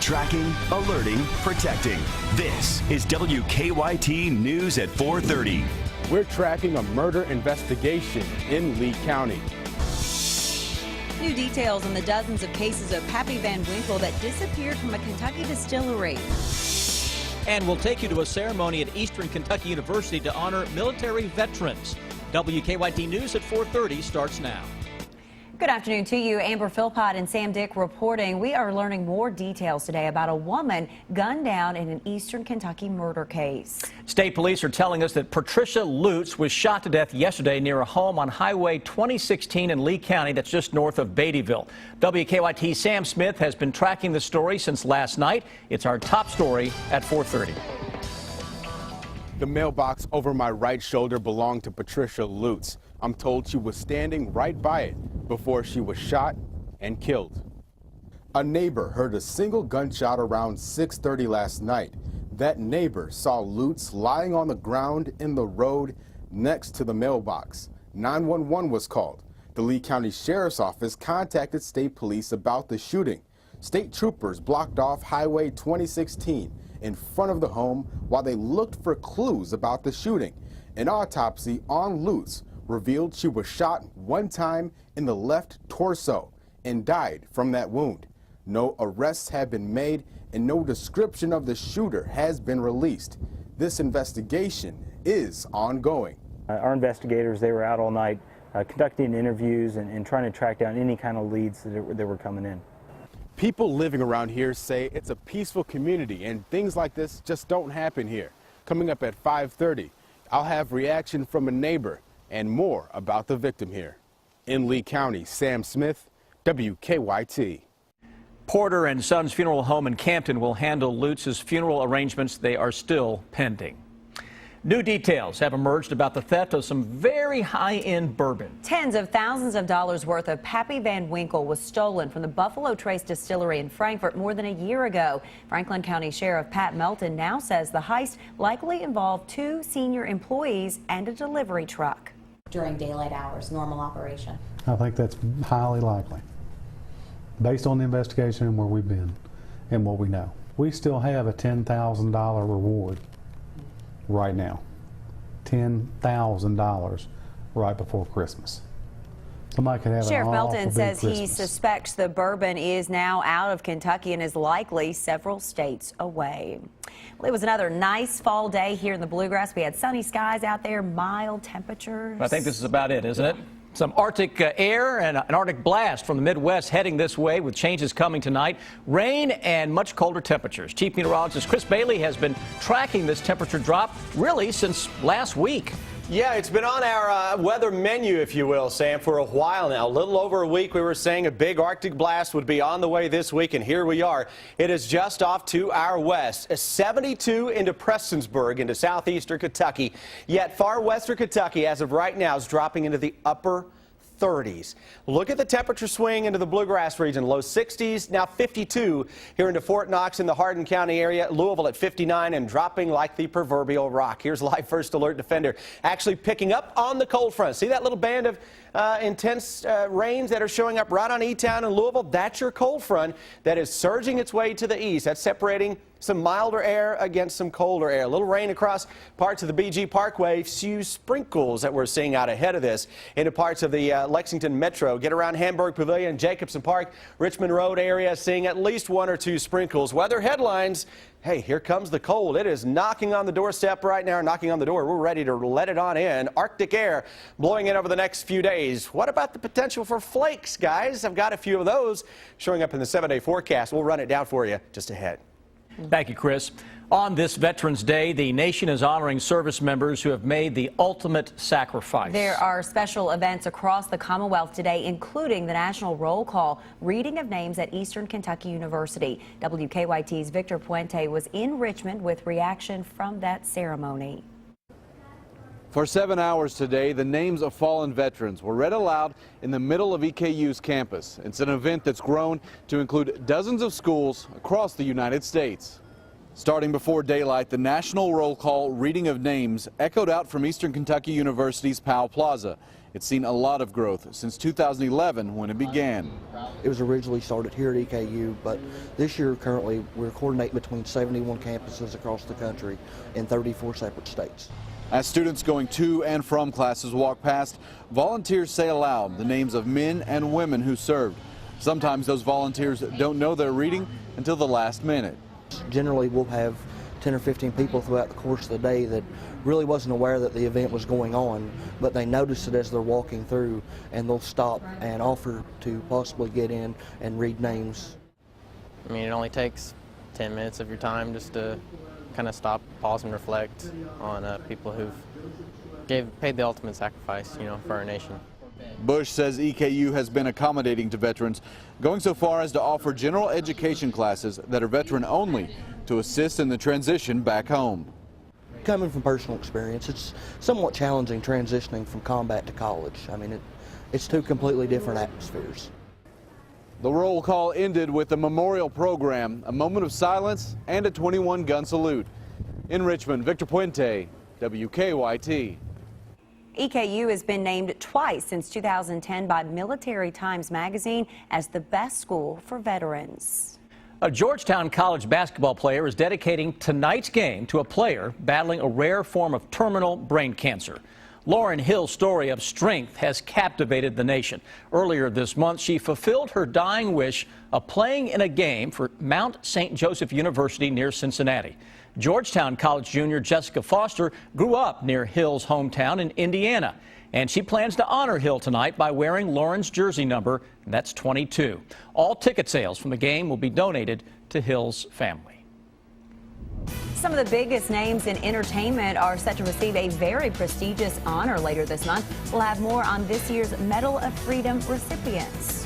Tracking, alerting, protecting. This is WKYT News at 4:30. We're tracking a murder investigation in Lee County. New details on the dozens of cases of Pappy Van Winkle that disappeared from a Kentucky distillery. And we'll take you to a ceremony at Eastern Kentucky University to honor military veterans. WKYT News at 4:30 starts now. Good afternoon to you. Amber Philpott and Sam Dick reporting. We are learning more details today about a woman gunned down in an Eastern Kentucky murder case. State police are telling us that Patricia Lutz was shot to death yesterday near a home on Highway 2016 in Lee County, that's just north of Beattyville. WKYT Sam Smith has been tracking the story since last night. It's our top story at 4:30. The mailbox over my right shoulder belonged to Patricia Lutz. I'm told she was standing right by it before she was shot and killed. A neighbor heard a single gunshot around 6:30 last night. That neighbor saw Lutz lying on the ground in the road next to the mailbox. 911 was called. The Lee County Sheriff's Office contacted state police about the shooting. State troopers blocked off Highway 2016 in front of the home while they looked for clues about the shooting. An autopsy on Lutz revealed she was shot one time in the left torso and died from that wound. No arrests have been made and no description of the shooter has been released. This investigation is ongoing. Our investigators, they were out all night conducting interviews and trying to track down any kind of leads that were coming in. People living around here say it's a peaceful community and things like this just don't happen here. Coming up at 5:30, I'll have reaction from a neighbor and more about the victim here. In Lee County, Sam Smith, WKYT. Porter and Sons Funeral Home in Campton will handle Lutz's funeral arrangements. They are still pending. New details have emerged about the theft of some very high-end bourbon. Tens of thousands of dollars worth of Pappy Van Winkle was stolen from the Buffalo Trace Distillery in Frankfort more than a year ago. Franklin County Sheriff Pat Melton now says the heist likely involved 2 senior employees and a delivery truck. During daylight hours, normal operation. I think that's highly likely, based on the investigation and where we've been and what we know. We still have a $10,000 reward right now. $10,000 right before Christmas. Somebody could have Sheriff an Melton says Christmas. he suspects the bourbon is now out of Kentucky and is likely several states away. Well, it was another nice fall day here in the Bluegrass. We had sunny skies out there, mild temperatures. I think this is about it, isn't it? Some Arctic air and an Arctic blast from the Midwest heading this way with changes coming tonight. Rain and much colder temperatures. Chief Meteorologist Chris Bailey has been tracking this temperature drop really since last week. Yeah, it's been on our weather menu, if you will, Sam, for a while now. A little over a week we were saying a big Arctic blast would be on the way this week, and here we are. It is just off to our west. A 72 into Prestonsburg, into southeastern Kentucky. Yet far western Kentucky, as of right now, is dropping into the upper 30s. Look at the temperature swing into the Bluegrass region. Low 60s, now 52 here into Fort Knox in the Hardin County area. Louisville at 59 and dropping like the proverbial rock. Here's Live First Alert Defender actually picking up on the cold front. See that little band of intense rains that are showing up right on E-Town and Louisville? That's your cold front that is surging its way to the east. That's separating some milder air against some colder air. A little rain across parts of the BG Parkway. Few sprinkles that we're seeing out ahead of this into parts of the Lexington Metro. Get around Hamburg Pavilion, Jacobson Park, Richmond Road area, seeing at least 1 or 2 sprinkles. Weather headlines. Hey, here comes the cold. It is knocking on the doorstep right now, knocking on the door. We're ready to let it on in. Arctic air blowing in over the next few days. What about the potential for flakes, guys? I've got a few of those showing up in the 7-day forecast. We'll run it down for you just ahead. Thank you, Chris. On this Veterans Day, the nation is honoring service members who have made the ultimate sacrifice. There are special events across the Commonwealth today, including the National Roll Call, reading of names at Eastern Kentucky University. WKYT's Victor Puente was in Richmond with reaction from that ceremony. For 7 hours today, the names of fallen veterans were read aloud in the middle of EKU's campus. It's an event that's grown to include dozens of schools across the United States. Starting before daylight, the national roll call reading of names echoed out from Eastern Kentucky University's Powell Plaza. It's seen a lot of growth since 2011 when it began. It was originally started here at EKU, but this year currently we're coordinating between 71 campuses across the country in 34 separate states. As students going to and from classes walk past, volunteers say aloud the names of men and women who served. Sometimes those volunteers don't know they're reading until the last minute. Generally we'll have 10 or 15 people throughout the course of the day that really wasn't aware that the event was going on, but they notice it as they're walking through, and they'll stop and offer to possibly get in and read names. I mean, it only takes 10 minutes of your time just to kind of stop, pause, and reflect on people who've paid the ultimate sacrifice, for our nation. Bush says EKU has been accommodating to veterans, going so far as to offer general education classes that are veteran only to assist in the transition back home. Coming from personal experience, it's somewhat challenging transitioning from combat to college. I mean, it's two completely different atmospheres. The roll call ended with a memorial program, a moment of silence, and a 21-gun salute. In Richmond, Victor Puente, WKYT. EKU has been named twice since 2010 by Military Times Magazine as the best school for veterans. A Georgetown College basketball player is dedicating tonight's game to a player battling a rare form of terminal brain cancer. Lauren Hill's story of strength has captivated the nation. Earlier this month, she fulfilled her dying wish of playing in a game for Mount St. Joseph University near Cincinnati. Georgetown College junior Jessica Foster grew up near Hill's hometown in Indiana, and she plans to honor Hill tonight by wearing Lauren's jersey number, that's 22. All ticket sales from the game will be donated to Hill's family. Some of the biggest names in entertainment are set to receive a very prestigious honor later this month. We'll have more on this year's Medal of Freedom recipients.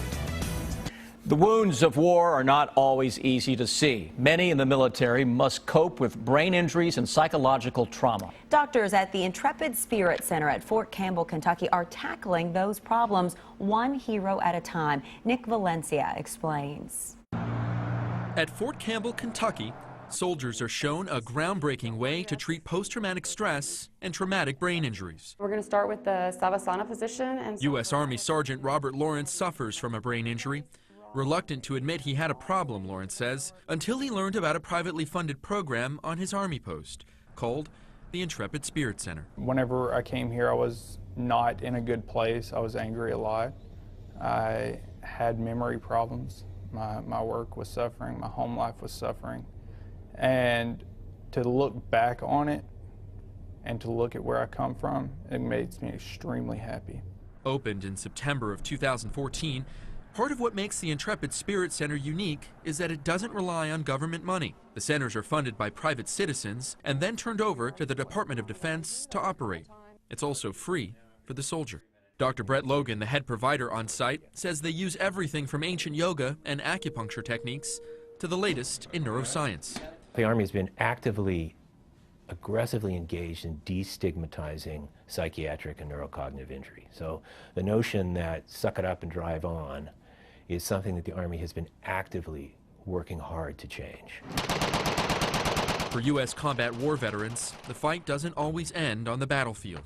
The wounds of war are not always easy to see. Many in the military must cope with brain injuries and psychological trauma. Doctors at the Intrepid Spirit Center at Fort Campbell, Kentucky are tackling those problems one hero at a time. Nick Valencia explains. At Fort Campbell, Kentucky, soldiers are shown a groundbreaking way to treat post-traumatic stress and traumatic brain injuries. We're going to start with the Savasana position. U.S. Army Sergeant Robert Lawrence suffers from a brain injury. Reluctant to admit he had a problem, Lawrence says, until he learned about a privately funded program on his Army post called the Intrepid Spirit Center. Whenever I came here, I was not in a good place. I was angry a lot. I had memory problems. My work was suffering. My home life was suffering. And to look back on it and to look at where I come from, it makes me extremely happy. Opened in September of 2014, part of what makes the Intrepid Spirit Center unique is that it doesn't rely on government money. The centers are funded by private citizens and then turned over to the Department of Defense to operate. It's also free for the soldier. Dr. Brett Logan, the head provider on site, says they use everything from ancient yoga and acupuncture techniques to the latest in neuroscience. The Army has been aggressively engaged in destigmatizing psychiatric and neurocognitive injury. So the notion that suck it up and drive on is something that the Army has been actively working hard to change. For U.S. combat war veterans, the fight doesn't always end on the battlefield.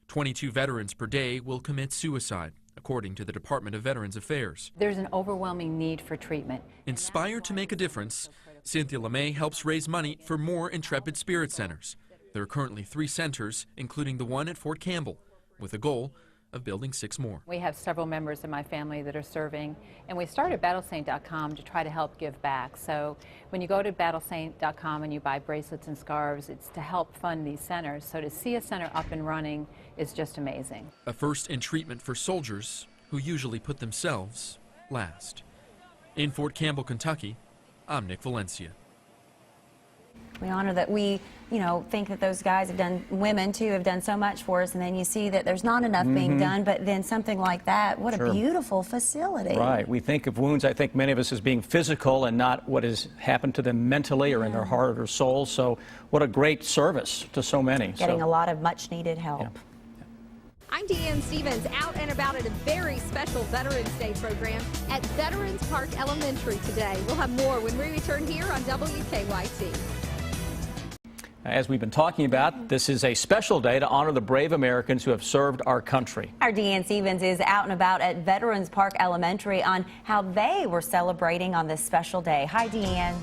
22 veterans per day will commit suicide, according to the Department of Veterans Affairs. There's an overwhelming need for treatment. Inspired to make a difference, Cynthia LeMay helps raise money for more Intrepid Spirit Centers. There are currently 3 centers, including the one at Fort Campbell, with a goal of building 6 more. We have several members of my family that are serving, and we started BattleSaint.com to try to help give back. So when you go to BattleSaint.com and you buy bracelets and scarves, it's to help fund these centers. So to see a center up and running is just amazing. A first in treatment for soldiers who usually put themselves last. In Fort Campbell, Kentucky, I'm Nick Valencia. We honor that we, think that those guys have done, women too, have done so much for us, and then you see that there's not enough being done, but then something like that, what a beautiful facility. Right. We think of wounds, I think many of us, as being physical and not what has happened to them mentally or in their heart or soul. So what a great service to so many. Getting a lot of much needed help. Yeah. I'm Deanne Stevens, out and about at a very special Veterans Day program at Veterans Park Elementary today. We'll have more when we return here on WKYT. As we've been talking about, this is a special day to honor the brave Americans who have served our country. Our Deanne Stevens is out and about at Veterans Park Elementary on how they were celebrating on this special day. Hi, Deanne.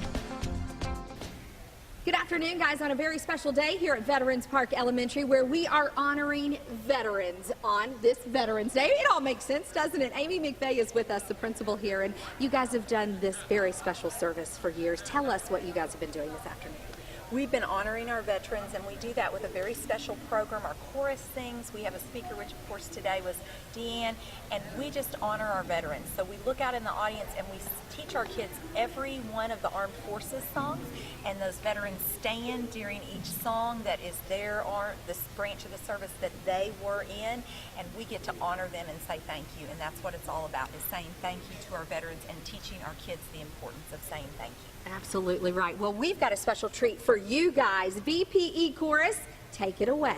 Good afternoon, guys, on a very special day here at Veterans Park Elementary, where we are honoring veterans on this Veterans Day. It all makes sense, doesn't it? Amy McVeigh is with us, the principal here, and you guys have done this very special service for years. Tell us what you guys have been doing this afternoon. We've been honoring our veterans, and we do that with a very special program. Our chorus sings. We have a speaker, which of course today was Deanne, and we just honor our veterans. So we look out in the audience and we teach our kids every one of the Armed Forces songs, and those veterans stand during each song that is this branch of the service that they were in, and we get to honor them and say thank you. And that's what it's all about, is saying thank you to our veterans and teaching our kids the importance of saying thank you. Absolutely right. Well, we've got a special treat for you guys. VPE Chorus, take it away.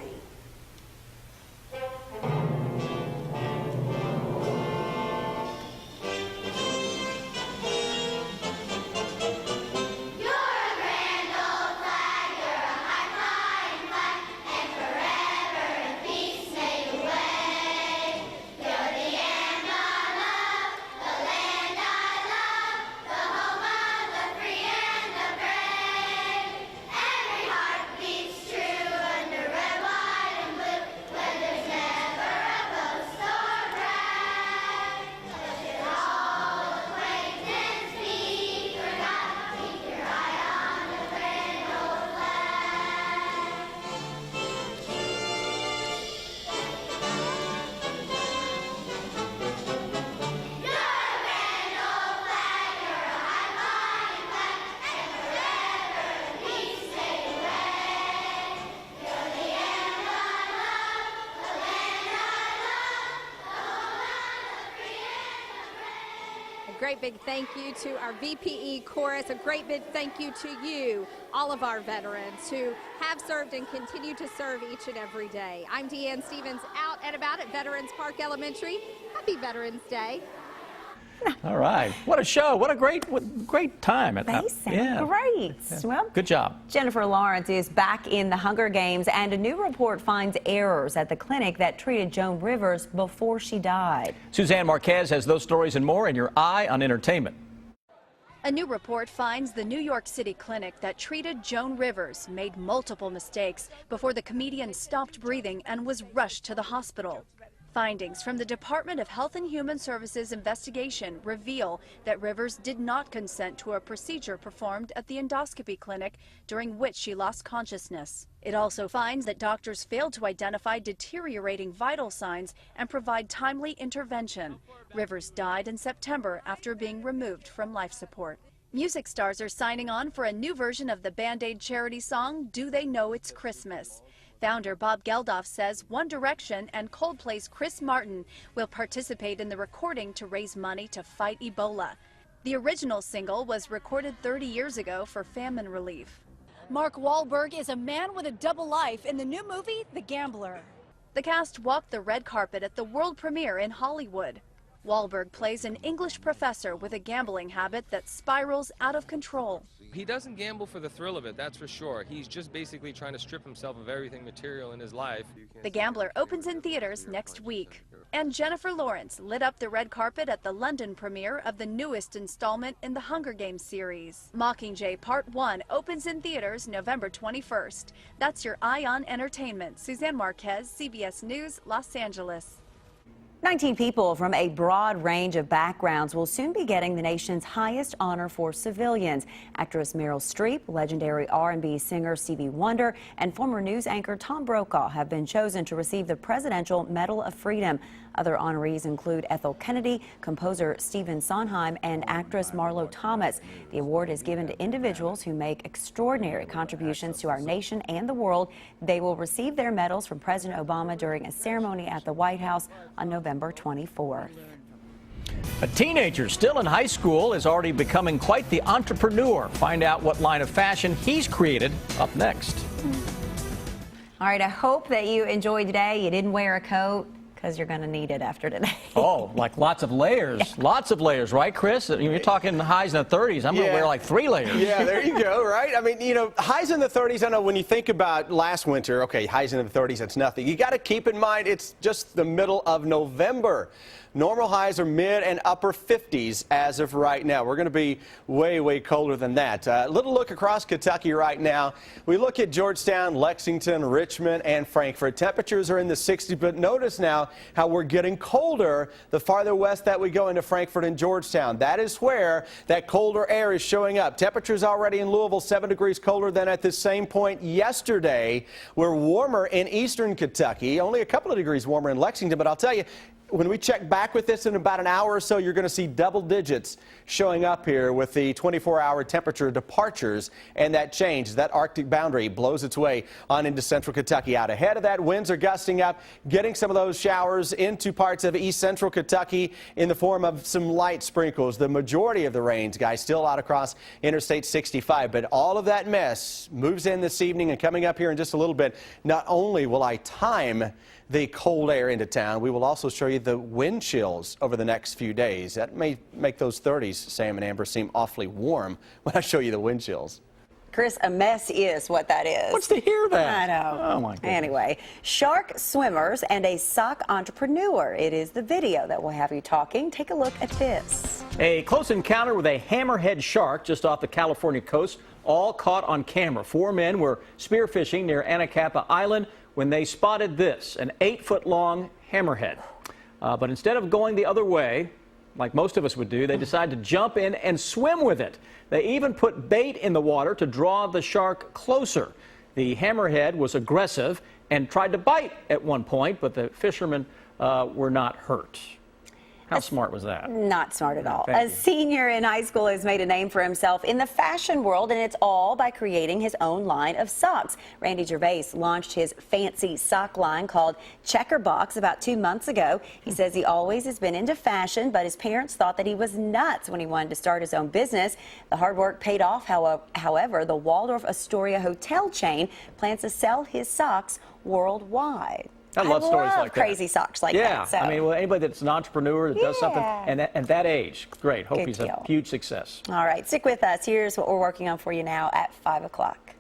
A great big thank you to our VPE Chorus. A great big thank you to you, all of our veterans who have served and continue to serve each and every day. I'm Deanne Stevens, out and about at Veterans Park Elementary. Happy Veterans Day. All right. What a show. What a great time. They sound great. Yeah. Well, good job. Jennifer Lawrence is back in the Hunger Games, and a new report finds errors at the clinic that treated Joan Rivers before she died. Suzanne Marquez has those stories and more in your Eye on Entertainment. A new report finds the New York City clinic that treated Joan Rivers made multiple mistakes before the comedian stopped breathing and was rushed to the hospital. Findings from the Department of Health and Human Services investigation reveal that Rivers did not consent to a procedure performed at the endoscopy clinic during which she lost consciousness. It also finds that doctors failed to identify deteriorating vital signs and provide timely intervention. Rivers died in September after being removed from life support. Music stars are signing on for a new version of the Band-Aid charity song, Do They Know It's Christmas? Founder Bob Geldof says One Direction and Coldplay's Chris Martin will participate in the recording to raise money to fight Ebola. The original single was recorded 30 years ago for famine relief. Mark Wahlberg is a man with a double life in the new movie, The Gambler. The cast walked the red carpet at the world premiere in Hollywood. Wahlberg plays an English professor with a gambling habit that spirals out of control. He doesn't gamble for the thrill of it, that's for sure. He's just basically trying to strip himself of everything material in his life. The Gambler opens in theaters next week. And Jennifer Lawrence lit up the red carpet at the London premiere of the newest installment in the Hunger Games series. Mockingjay Part 1 opens in theaters November 21st. That's your Eye on Entertainment. Suzanne Marquez, CBS News, Los Angeles. 19 people from a broad range of backgrounds will soon be getting the nation's highest honor for civilians. Actress Meryl Streep, legendary R&B singer Stevie Wonder, and former news anchor Tom Brokaw have been chosen to receive the Presidential Medal of Freedom. Other honorees include Ethel Kennedy, composer Stephen Sondheim, and actress Marlo Thomas. The award is given to individuals who make extraordinary contributions to our nation and the world. They will receive their medals from President Obama during a ceremony at the White House on November 24th. A teenager still in high school is already becoming quite the entrepreneur. Find out what line of fashion he's created up next. All right, I hope that you enjoyed today. You didn't wear a coat. Because you're going to need it after today. Oh, like lots of layers. Yeah. Lots of layers, right, Chris? You're talking highs in the 30s. I'm going to wear like 3 layers. Yeah, there you go, right? I mean, you know, highs in the 30s, I know when you think about last winter, okay, highs in the 30s, that's nothing. You got to keep in mind it's just the middle of November. Normal highs are mid and upper 50s as of right now. We're going to be way, way colder than that. A little look across Kentucky right now. We look at Georgetown, Lexington, Richmond, and Frankfort. Temperatures are in the 60s, but notice now how we're getting colder the farther west that we go into Frankfort and Georgetown. That is where that colder air is showing up. Temperatures already in Louisville 7 degrees colder than at this same point yesterday. We're warmer in eastern Kentucky, only a couple of degrees warmer in Lexington, but I'll tell you, when we check back with this in about an hour or so, you're going to see double digits showing up here with the 24-hour temperature departures and that change. That Arctic boundary blows its way on into central Kentucky. Out ahead of that, winds are gusting up, getting some of those showers into parts of east central Kentucky in the form of some light sprinkles. The majority of the rains, guys, still out across Interstate 65. But all of that mess moves in this evening, and coming up here in just a little bit, not only will I time the cold air into town, we will also show you the wind chills over the next few days. That may make those 30s, Sam and Amber, seem awfully warm when I show you the wind chills. Chris, a mess is what that is. What's to hear that? I know. Oh, my goodness. Anyway, shark swimmers and a sock entrepreneur. It is the video that will have you talking. Take a look at this. A close encounter with a hammerhead shark just off the California coast, all caught on camera. 4 men were spearfishing near Anacapa Island when they spotted this, an 8-foot-long hammerhead. But instead of going the other way, like most of us would do, they decided to jump in and swim with it. They even put bait in the water to draw the shark closer. The hammerhead was aggressive and tried to bite at one point, but the fishermen were not hurt. How smart was that? Not smart at all. Thank A you. senior in high school has made a name for himself in the fashion world, and it's all by creating his own line of socks. Randy Gervais launched his fancy sock line called Checker Box about 2 months ago. He says he always has been into fashion, but his parents thought that he was nuts when he wanted to start his own business. The hard work paid off, however, the Waldorf Astoria hotel chain plans to sell his socks worldwide. I love stories like that. Crazy socks like yeah. that. So. I mean, well, anybody that's an entrepreneur that does something and at that age, great. Hope Good he's deal. a huge success. All right, stick with us. Here's what we're working on for you now at 5 o'clock.